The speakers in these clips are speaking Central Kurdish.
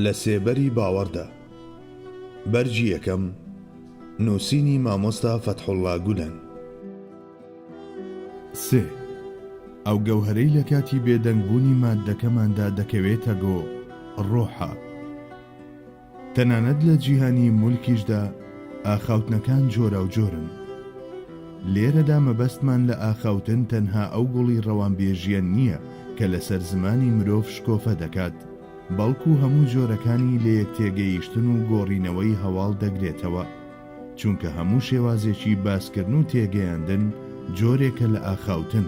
لە سێبەری باوەڕدا. بەرجی یەکەم، نووسینی مامۆستا فەتحوڵڵا گولەن. 3. ئەو گەوهرەی لە کاتی بێدەنگبوونی مادەکەماندا دەکەوێتە گۆ ڕۆحە. تەنانەت لە جیهانی مولکیشدا ئاخاوتنەکان جۆرە و جۆرن. لێرەدا مەبەستمان لە ئاخاوتن تەنها ئەو گوڵی ڕەوانبێژیە نییە کە لەسەر زمانی مرۆڤ شکۆفە دەکات، بەڵکو هەموو جۆرەکانی لە یەکتێگەیشتن و گۆڕینەوەی هەواڵ دەگرێتەوە، چونکە هەموو شێوازێکی باسکردن و تێگەیاندن جۆرێکە لە ئاخاوتن.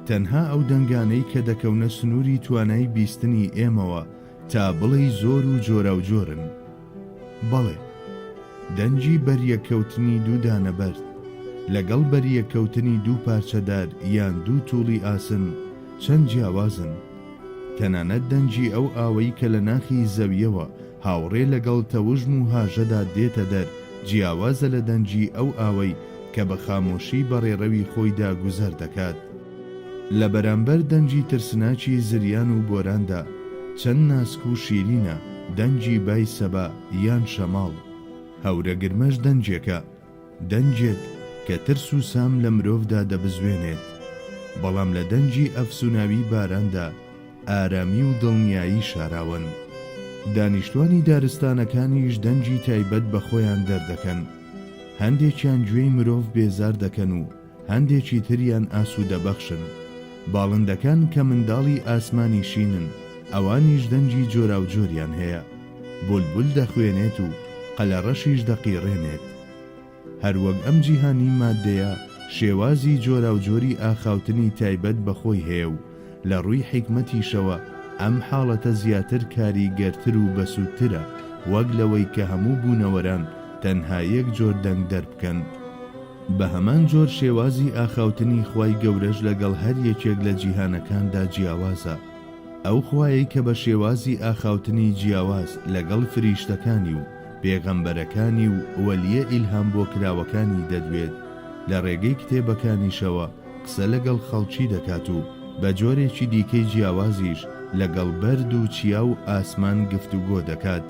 تەنها ئەو دەنگانەی کە دەکەونە سنووری توانای بیستنی ئێمەوە تا بڵێ زۆر و جۆرە و جۆرن. بەڵێ، دەنجی بەریەکەوتنی دوو دانەبەر لەگەڵ بەریەکەوتنی دوو پارچەدار یان دوو تووڵی ئاسن چەند جیاوازن. تەنانەت دەنجی ئەو ئاوەی کە لە ناخی زەویەوە هاوڕێ لەگەڵ تەوژم و هاژەدا دێتە دەر جیاوازە لە دەنجی ئەو ئاوەی کە بە خامۆشی بەڕێڕەوی خۆیدا گوزەر دەکات. لە بەرامبەر دەنجی ترسناکی زریان و بۆراندا چەند ناسک و شیرینە دەنجی بای سەبا یان شەماڵ. هەورەگرمەش دەنجێکە، دەنجێک کە ترس و سام لە مرۆڤدا دەبزوێنێت، بەڵام لە دەنجی ئەفسوناوی باراندا ئارامی و دڵنیایی شاراون. دانیشتوانی دارستانەکانیش دەنجی تایبەت بە خۆیان دەردەکەن. هەندێکیان گوێی مرۆڤ بێزار دەکەن و هەندێکی تریان ئاسوودەبەخشن. باڵندەکان کە منداڵی ئاسمانی شینن، ئەوانیش دەنجی جۆرا و جۆریان هەیە. بولبول دەخوێنێت و قەلەڕەشیش دەقیڕێنێت. هەروەک ئەم جیهانی مادەیە شێوازی جۆرا و جۆری ئاخاوتنی تایبەت بەخۆی هەیە و لە ڕووی حیکمەتیشەوە ئەم حاڵەتە زیاتر کاریگەرتر و بەسوودترە وەک لەوەی کە هەموو بوونەوەران تەنها یەک جۆر دەنگ دەربکەن. بە هەمان جۆر شێوازی ئاخاوتنی خوای گەورەش لەگەڵ هەر یەکێک لە جیهانەکاندا جیاوازە. ئەو خوایەی کە بە شێوازی ئاخاوتنی جیاواز لەگەڵ فریشتەکانی و پێغەمبەرەکانی و وەلیە ئیلهام بۆ کراوەکانی دەدوێت، لە ڕێگەی کتێبەکانیشەوە قسە لەگەڵ خەڵکی دەکات و بە جۆرێکی دیکەی جیاوازیش لەگەڵ بەرد و چیا و ئاسمان گفتوگۆ دەکات.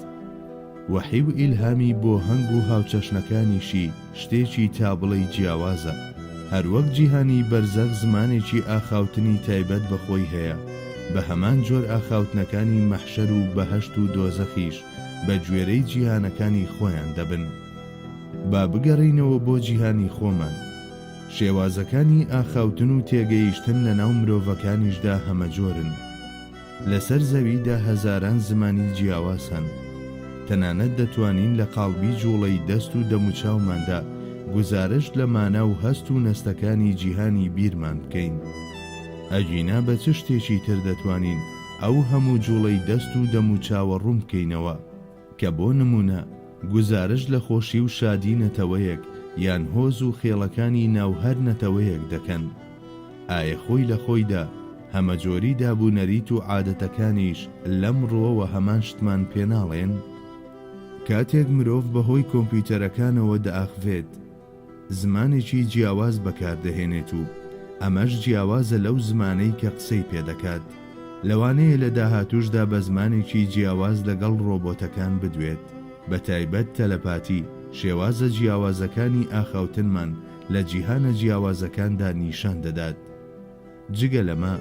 وەحی و ئیلهامی بۆ هەنگ و هاوچەشنەکانیشی شتێکی تابڵەی جیاوازە. هەروەک جیهانی بەرزەخ زمانێکی ئاخاوتنی تایبەت بەخۆی هەیە، بە هەمان جۆر ئاخاوتنەکانی مەحشەر و بەهەشت و دۆزەخیش بە گوێرەی جیهانەکانی خۆیان دەبن. با بگەڕینەوە بۆ جیهانی خۆمان. شێوازەکانی ئاخاوتن و تێگەیشتن لە ناو مرۆڤەکانیشدا هەمە جۆرن. لەسەر زەویدا هەزاران زمانی جیاواز هەن. تەنانەت دەتوانین لە قاڵبی جوڵەی دەست و دەموچاوماندا گزارش لە مانا و هەست و نەستەکانی جیهانی بیرمان بکەین. ئەگینا بە چ شتێکی تر دەتوانین ئەو هەموو جوڵەی دەست و دەموچاوە ڕوون بکەینەوە کە بۆ نمونە گزارش لە خۆشی و شادی نەتەوەیەک یان هۆز و خێڵەکانی ناو هەر نەتەوەیەک دەکەن. ئایا خۆی لە خۆیدا هەمە جۆری دابوونەریت و عادەتەکانیش لەم ڕۆوە هەمان شتمان پێناڵێن؟ کاتێک مرۆڤ بەهۆی کۆمپیوتەرەکانەوە دەئاخوێت، زمانێکی جیاواز بەکاردەهێنێت و ئەمەش جیاوازە لەو زمانەی کە قسەی پێدەکات. لەوانەیە لە داهاتووشدا بە زمانێکی جیاواز لەگەڵ ڕۆبۆتەکان بدوێت. بە تایبەت تەلەپاتی شێوازە جیاوازەکانی ئاخاوتنمان لە جیهانە جیاوازەکاندا نیشان دەدات. جگە لەمە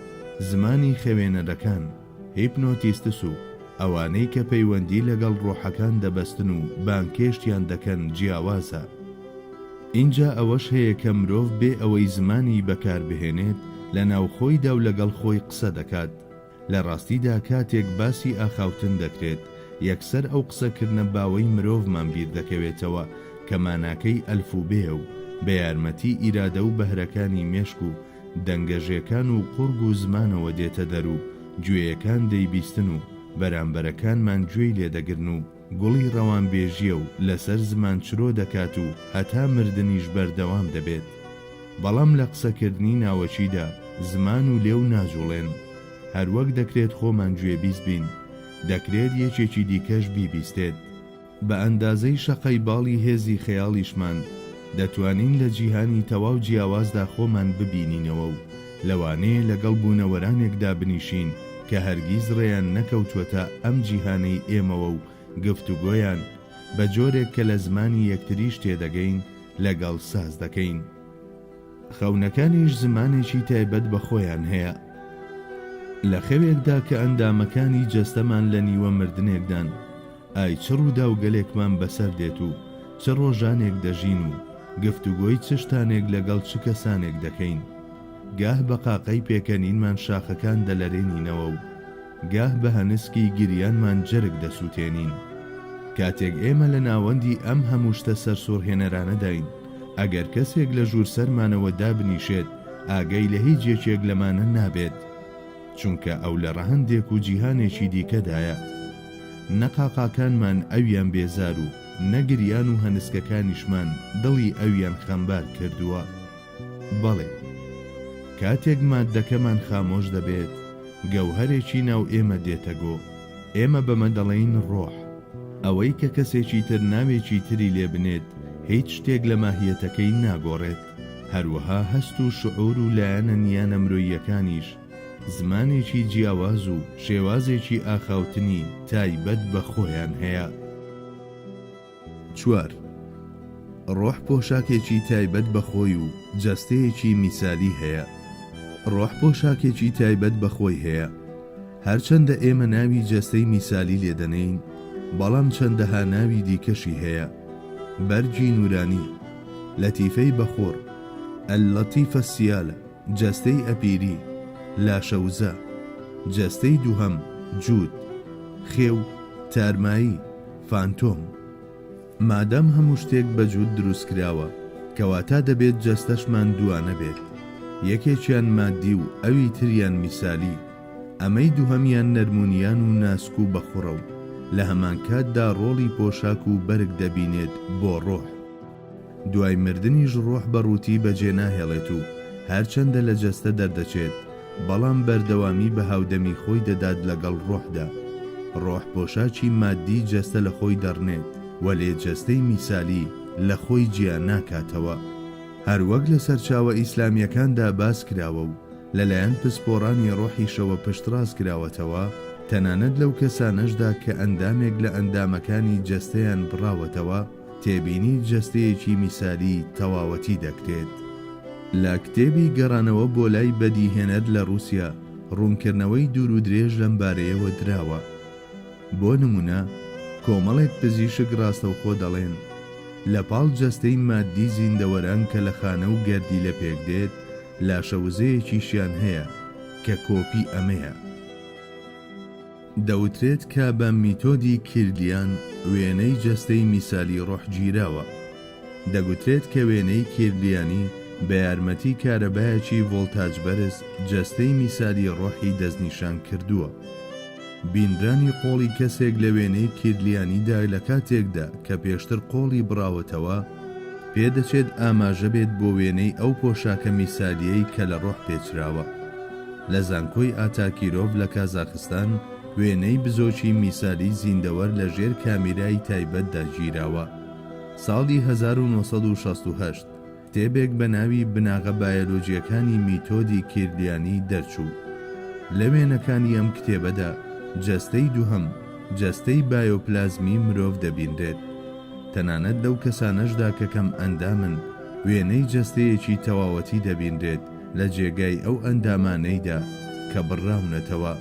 زمانی خەوێنەرەکان، هیپنۆتیستس و ئەوانەی کە پەیوەندی لەگەڵ ڕۆحەکان دەبەستن و بانکێشتیان دەکەن جیاوازە. اینجا ئەوەش هەیە کە مرۆڤ بێ ئەوەی زمانی بەکاربهێنێت لە ناوخۆیدا و لەگەڵ خۆی قسە دەکات. لە ڕاستیدا کاتێک باسی ئاخاوتن دەکرێت، یەکسەر ئەو قسەکردنە باوەی مرۆڤمان بیر دەکەوێتەوە کە ماناکەی ئەلفوبێ و بە یارمەتی ئیرادە و بەهرەکانی مێشک و دەنگەژێکان و قورگ و زمانەوە دێتە دەر و گوێیەکان دەیبیستن و بەرامبەرەکانمان گوێی لێدەگرن و گوڵی ڕەوانبێژیە و لەسەر زمان چرۆ دەکات و هەتا مردنیش بەردەوام دەبێت. بەڵام لە قسەکردنی ناوەچیدا زمان و لێو ناجوڵێن. هەروەک دەکرێت خۆمان گوێبیست بین، دەکرێت یەکێکی دیکەش بیبیستێت. بە ئەندازەی شەقەی باڵی هێزی خەیاڵیشمان دەتوانین لە جیهانی تەواو جیاوازدا خۆمان ببینینەوە و لەوانەیە لەگەڵ بوونەوەرانێکدا بنیشین کە هەرگیز ڕێیان نەکەوتوەتە ئەم جیهانەی ئێمەوە و گفتوگۆیان بە جۆرێک کە لە زمانی یەکتریش تێدەگەین لەگەڵ ساز دەکەین. خەونەکانیش زمانێکی تایبەت بە خۆیان هەیە. لە خەوێکدا کە ئەندامەکانی جەستەمان لە نیوە مردنێکدان، ئای چ ڕوودا و گەلێکمان بەسەر دێت و چ ڕۆژانێک دەژین و گفتوگۆی چ شتانێک لەگەڵ چ کەسانێک دەکەین. گاه بە قاقەی پێکەنینمان شاخەکان دەلەرێنینەوە و گاه بە هەنسکی گریانمان جەرگ دەسووتێنین. کاتێک ئێمە لە ناوەندی ئەم هەموو شتە سەرسوڕهێنەرانەداین، ئەگەر کەسێک لە ژوور سەرمانەوە دابنیشێت ئاگەی لە هیچ یەکێک لەمانە نابێت، چونکە ئەو لە ڕەهەندێک و جیهانێکی دیکەدایە. نەقاقاکانمان ئەویان بێزار و نەگریان و هەنسکەکانیشمان دڵی ئەویان خەمبار کردووە. بەڵێ کاتێک ماددەکەمان خامۆش دەبێت، گەوهرێکی ناو ئێمە دێتەگۆ. ئێمە بەمە دەڵێین ڕۆح. ئەوەی کە کەسێکی تر ناوێکی تری لێ بنێت هیچ شتێک لە ماهیەتەکەی ناگۆڕێت. هەروەها هەست و شعور و لایەنە نیانە مرۆییەکانیش زمانێکی جیاواز و شێوازێکی ئاخاوتنی تایبەت بە خۆیان هەیە. 4. ڕۆح پۆشاکێکی تایبەت بە خۆی و جەستەیەکی میسالی هەیە. ڕۆح پۆشاکێکی تایبەت بە خۆی هەیە. هەرچەندە ئێمە ناوی جەستەی میسالی لێدەنین، بەڵام چەندەها ناوی دیکەشی هەیە. بەرجی نورانی، لەتیفەی بەخۆر، ئەللەتیفە سیالە، جەستەی ئەپیری، لاشەوزە، جەستەی دووهەم، جوود، خێو، تارمایی، فانتۆم. مادام هەموو شتێک بە جوود دروست کراوە، کەواتە دەبێت جەستەشمان دوانە بێت. یەکێکیان مادی و ئەوی تریان میسالی. ئەمەی دووهەمیان نەرمونیان و ناسک و بەخوڕە و لە هەمان کاتدا ڕۆڵی پۆشاک و بەرگ دەبینێت بۆ ڕۆح. دوای مردنیش ڕۆح بەڕووتی بەجێ ناهێڵێت و هەرچەندە لە جەستە دەردەچێت، بەڵام بەردەوامی بە هاودەمی خۆی دەدات لەگەڵ ڕۆحدا. ڕۆح پۆشاکی مادی جەستە لە خۆی دەڕنێت، وەلێ جەستەی میسالی لە خۆی گیان ناکاتەوە. هەروەک لە سەرچاوە ئیسلامیەکاندا باس کراوە و لەلایەن پسپۆڕانی ڕۆحیشەوە پشتڕاز کراوەتەوە، تەنانەت لەو کەسانەشدا کە ئەندامێک لە ئەندامەکانی جەستەیان بڕاوەتەوە، تێبینی جەستەیەکی میسالی تەواوەتی دەکرێت. لە کتێبی گەڕانەوە بۆ لای بەدیهێنەر لە رووسیا ڕوونکردنەوەی دوور و درێژ لەم بارەیەوە دراوە. بۆ نمونە، کۆمەڵێک پزیشک ڕاستەوخۆ دەڵێن لە پاڵ جەستەی مادی زیندەوەران کە لە خانە و گەردی لە پێک دێت، لاشەوزەیەکیشیان هەیە کە کۆپی ئەمەیە. دەوترێت کە بە میتۆدی کیرلیان وێنەی جەستەی میسالی ڕۆح گیراوە. دەگوترێت کە وێنەی کیرلیانی بە یارمەتی کارەبایەکی ڤۆڵتاج بەرز جەستەی میسالی ڕۆحی دەستنیشان کردووە. بینرانی قۆڵی کەسێک لە وێنەی کیرلیانیدا لە کاتێکدا کە پێشتر قۆڵی بڕاوەتەوە، پێدەچێت ئاماژە بێت بۆ وێنەی ئەو پۆشاکە میسالیەی کە لە ڕۆح پێچراوە. لە زانکۆی ئاتاکیرۆڤ لە کازاخستان وێنەی بزۆکی میسالی زیندەوەر لە ژێر کامیرای تایبەتدا گیراوە. ساڵی 1968 کتێبێک بە ناوی بناغە بایۆلۆجیەکانی میتۆدی کیرلیانی دەرچوو. لە وێنەکانی ئەم کتێبەدا جەستەی دووهەم، جەستەی بایۆپلازمی مرۆڤ دەبینرێت. تەنانەت لەو کەسانەشدا کە کەم ئەندامن، وێنەی جەستەیەکی تەواوەتی دەبینرێت لە جێگای ئەو ئەندامانەیدا کە بڕاونەتەوە.